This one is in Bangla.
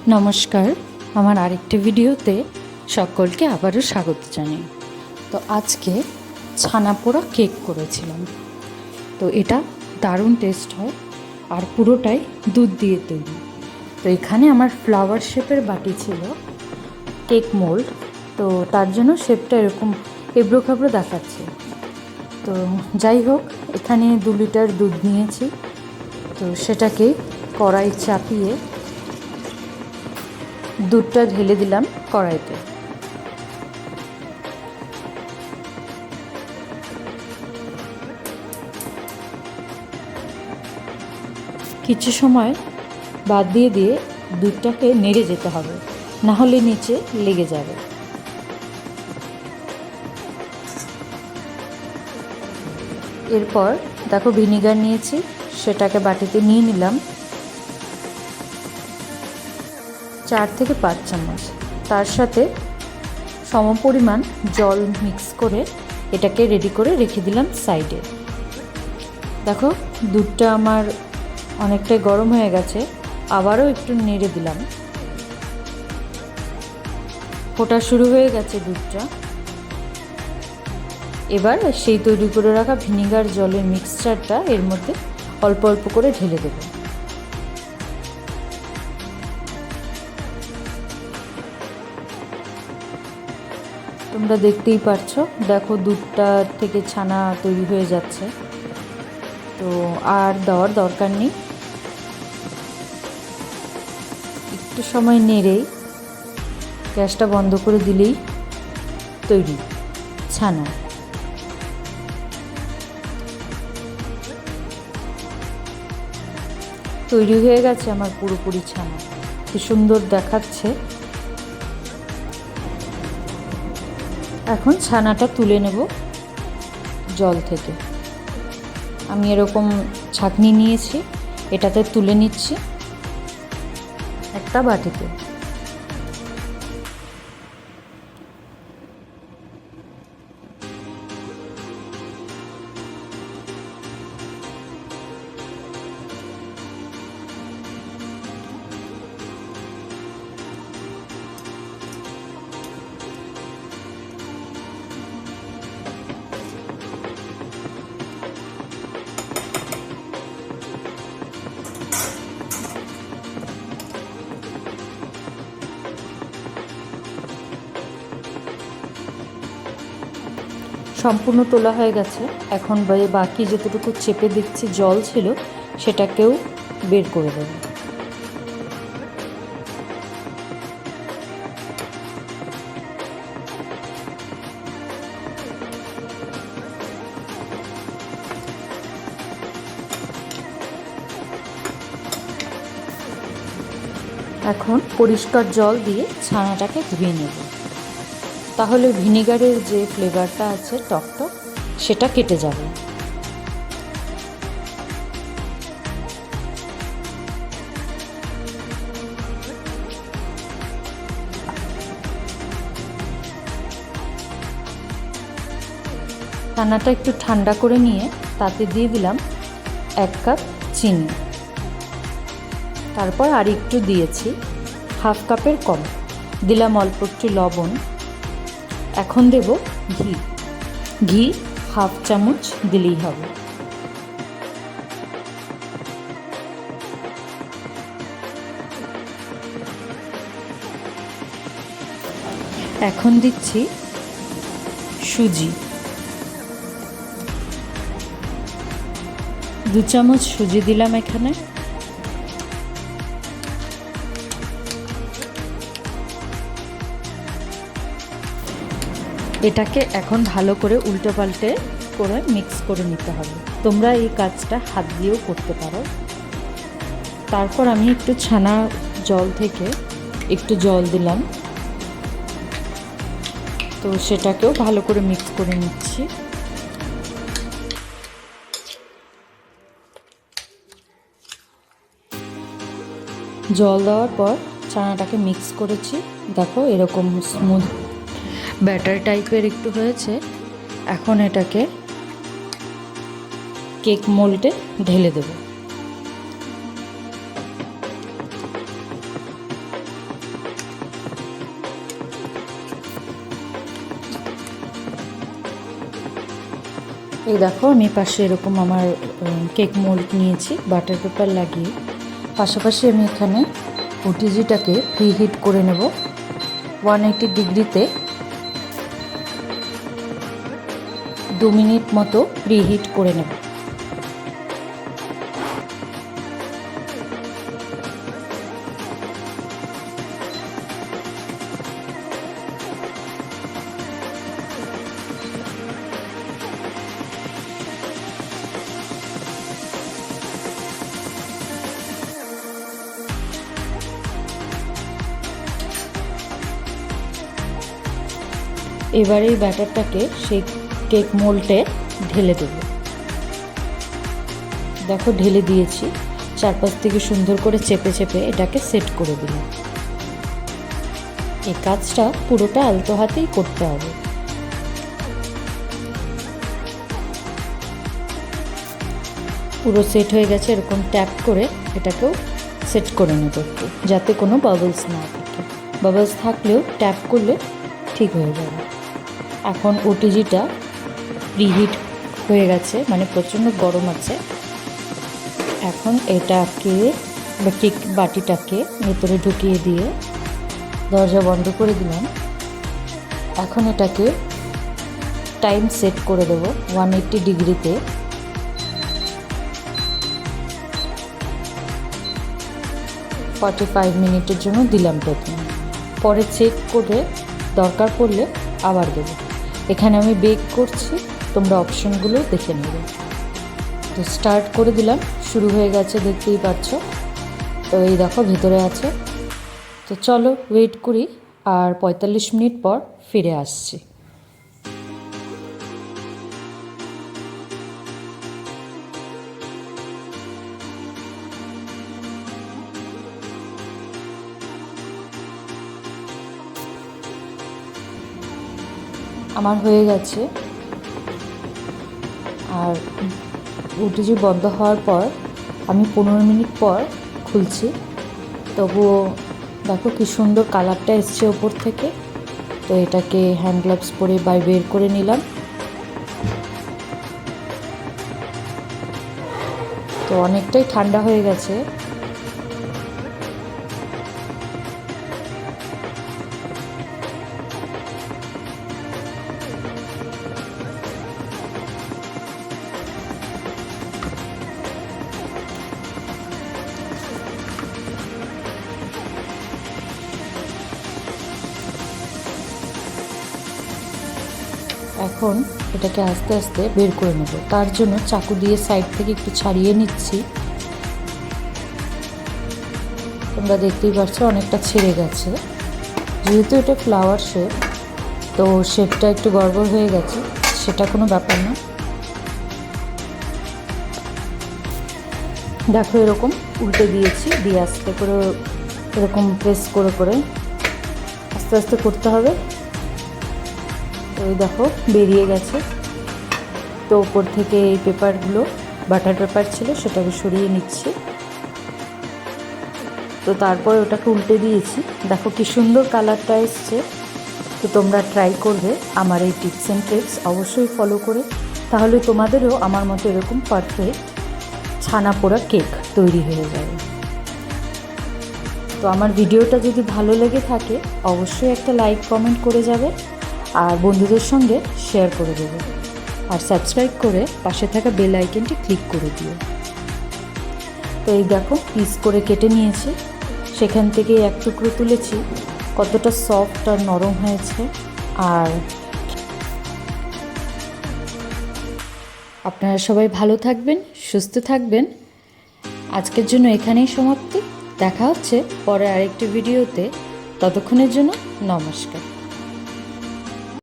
নমস্কার, আমার আরেকটি ভিডিওতে সকলকে আবারও স্বাগত জানাই। তো আজকে ছানা পোড়া কেক করেছিলাম। তো এটা দারুণ টেস্ট হয় আর পুরোটাই দুধ দিয়ে তৈরি। তো এখানে আমার ফ্লাওয়ার শেপের বাটি ছিল, কেক মোল্ড। তো তার জন্য শেপটা এরকম এবড়ো খাবড়ো দেখাচ্ছে। তো যাই হোক, এখানে 2 লিটার দুধ নিয়েছি। তো সেটাকে কড়াই চাপিয়ে দুধটা ঢেলে দিলাম কড়াইতে। কিছু সময় বাদ দিয়ে দুধটাকে নেড়ে যেতে হবে, না হলে নিচে লেগে যাবে। এরপর দেখো ভিনিগার নিয়েছি, সেটাকে বাটিতে নিয়ে নিলাম 4 থেকে 5 চামচ। তার সাথে সমপরিমাণ জল মিক্স করে এটাকে রেডি করে রেখে দিলাম সাইডে। দেখো দুধটা আমার অনেকটাই গরম হয়ে গেছে, আবারও একটু নেড়ে দিলাম। ফোটা শুরু হয়ে গেছে দুধটা। এবার সেই তৈরি করে রাখা ভিনিগার জলের মিক্সচারটা এর মধ্যে অল্প অল্প করে ঢেলে দেব। তোমরা দেখতেই পারছো, দেখো দুধটা থেকে ছানা তৈরি হয়ে যাচ্ছে। তো আর দেওয়ার দরকার নেই, একটু সময় নেড়েই গ্যাসটা বন্ধ করে দিলেই তৈরি ছানা। তৈরি হয়ে গেছে আমার পুরোপুরি ছানা, কি সুন্দর দেখাচ্ছে। এখন ছানাটা তুলে নেব জল থেকে। আমি এরকম ছাঁকনি নিয়েছি, এটাতে তুলে নিচ্ছি একটা বাটিতে। সম্পূর্ণ তোলা হয়ে গেছে। এখন বাকি যতটুকু চেপে দেখছি জল ছিল, সেটাকেও বের করে দেব। এখন পরিষ্কার জল দিয়ে ছানাটাকে ধুয়ে নেব, তাহলে ভিনেগারের যে ফ্লেভারটা আছে টকটক, সেটা কেটে যাবে। ছানাটা একটু ঠান্ডা করে নিয়ে তাতে দিয়ে দিলাম 1 কাপ চিনি। তারপর আর একটু দিয়েছি, হাফ কাপের কম দিলাম অল্প একটু লবণ। এখন দেব ঘি হাফ চামচ দিলেই হবে। এখন দিচ্ছি সুজি, 2 চামচ সুজি দিলাম এখানে। এটাকে এখন ভালো করে উল্টো পাল্টে করে মিক্স করে নিতে হবে। তোমরা এই কাজটা হাত দিয়েও করতে পারো। তারপর আমি একটু ছানা জল থেকে একটু জল দিলাম, তো সেটাকেও ভালো করে মিক্স করে নিচ্ছি। জল দেওয়ার পর ছানাটাকে মিক্স করেছি, দেখো এরকম স্মুথ ব্যাটার টাইপের একটু হয়েছে। এখন এটাকে কেক মোল্ডে ঢেলে দেব। এই দেখো আমি পাশে এরকম আমার কেক মোল্ড নিয়েছি বাটার পেপার লাগিয়ে। পাশাপাশি আমি এখানে ওটিজিটাকে প্রিহিট করে নেব 180 ডিগ্রিতে 2 মিনিট মতো প্রিহিট করে নেব। এবারে এই ব্যাটারটাকে সেই কেক মোল্ডে ঢেলে দেব। দেখো ঢেলে দিয়েছি, চারপাশ থেকে সুন্দর করে চেপে চেপে এটাকে সেট করে দিলাম। এই কাজটা পুরোটা আলতো হাতেই করতে হবে। পুরো সেট হয়ে গেছে, এরকম ট্যাপ করে এটাকেও সেট করে নেব একটু, যাতে কোনো বাবলস না থাকে। বাবলস থাকলেও ট্যাপ করলে ঠিক হয়ে যাবে। এখন ওটিজিটা প্রিহিট হয়ে গেছে, মানে প্রচণ্ড গরম আছে। এখন এটাকে বা কেক বাটিটাকে ভেতরে ঢুকিয়ে দিয়ে দরজা বন্ধ করে দিলাম। এখন এটাকে টাইম সেট করে দেবো 180 ডিগ্রিতে। ফর্টি 45 মিনিটের জন্য দিলাম প্রথমে, পরে চেক করে দরকার পড়লে আবার দেবো। এখানে আমি বেক করছি, তোমরা অপশনগুলো দেখে নেবে। তো স্টার্ট করে দিলাম, শুরু হয়ে গেছে, দেখতেই পাচ্ছ। তো এই দেখো ভেতরে আছে। তো চলো ওয়েট করি, আর 45 মিনিট পর ফিরে আসছি। আমার হয়ে গেছে, আর ওটিজি বন্ধ হওয়ার পর আমি 15 মিনিট পর খুলছি। তবুও দেখো কি সুন্দর কালারটা এসছে ওপর থেকে। তো এটাকে হ্যান্ড গ্লাভস পরে বের করে নিলাম। তো অনেকটাই ঠান্ডা হয়ে গেছে। এখন এটাকে আস্তে আস্তে বের করে নেব। তার জন্য চাকু দিয়ে সাইড থেকে একটু ছাড়িয়ে নিচ্ছি। তোমরা দেখতেই পাচ্ছো অনেকটা ছেড়ে গেছে। যেহেতু এটা ফ্লাওয়ার শেপ, তো শেপটা একটু গড়বড় হয়ে গেছে, সেটা কোনো ব্যাপার না। দেখো এরকম উল্টে দিয়েছি, দিয়ে আস্তে করে এরকম প্রেস করে করে আস্তে আস্তে করতে হবে। তো দেখো বেরিয়ে গেছে। তো ওপর থেকে এই পেপারগুলো বাটার পেপার ছিল, সেটাকে সরিয়ে নিচ্ছি। তো তারপর ওটাকে উল্টে দিয়েছি। দেখো কি সুন্দর কালারটা এসছে। তো তোমরা ট্রাই করবে আমার এই টিপস অ্যান্ড ট্রিক্স অবশ্যই ফলো করে, তাহলে তোমাদেরও আমার মতো এরকম পারফেক্ট ছানা পোড়া কেক তৈরি হয়ে যাবে। তো আমার ভিডিওটা যদি ভালো লেগে থাকে অবশ্যই একটা লাইক কমেন্ট করে যাবে, আর বন্ধুদের সঙ্গে শেয়ার করে দেবে, আর সাবস্ক্রাইব করে পাশে থাকা বেল আইকনটি ক্লিক করে দিও। তো এই দেখো পিস করে কেটে নিয়েছি, সেখান থেকে এক টুকরো তুলেছি। কতটা সফট আর নরম হয়েছে। আর আপনারা সবাই ভালো থাকবেন, সুস্থ থাকবেন। আজকের জন্য এখানেই সমাপ্তি। দেখা হচ্ছে পরে আরেকটি ভিডিওতে। ততক্ষণের জন্য নমস্কার।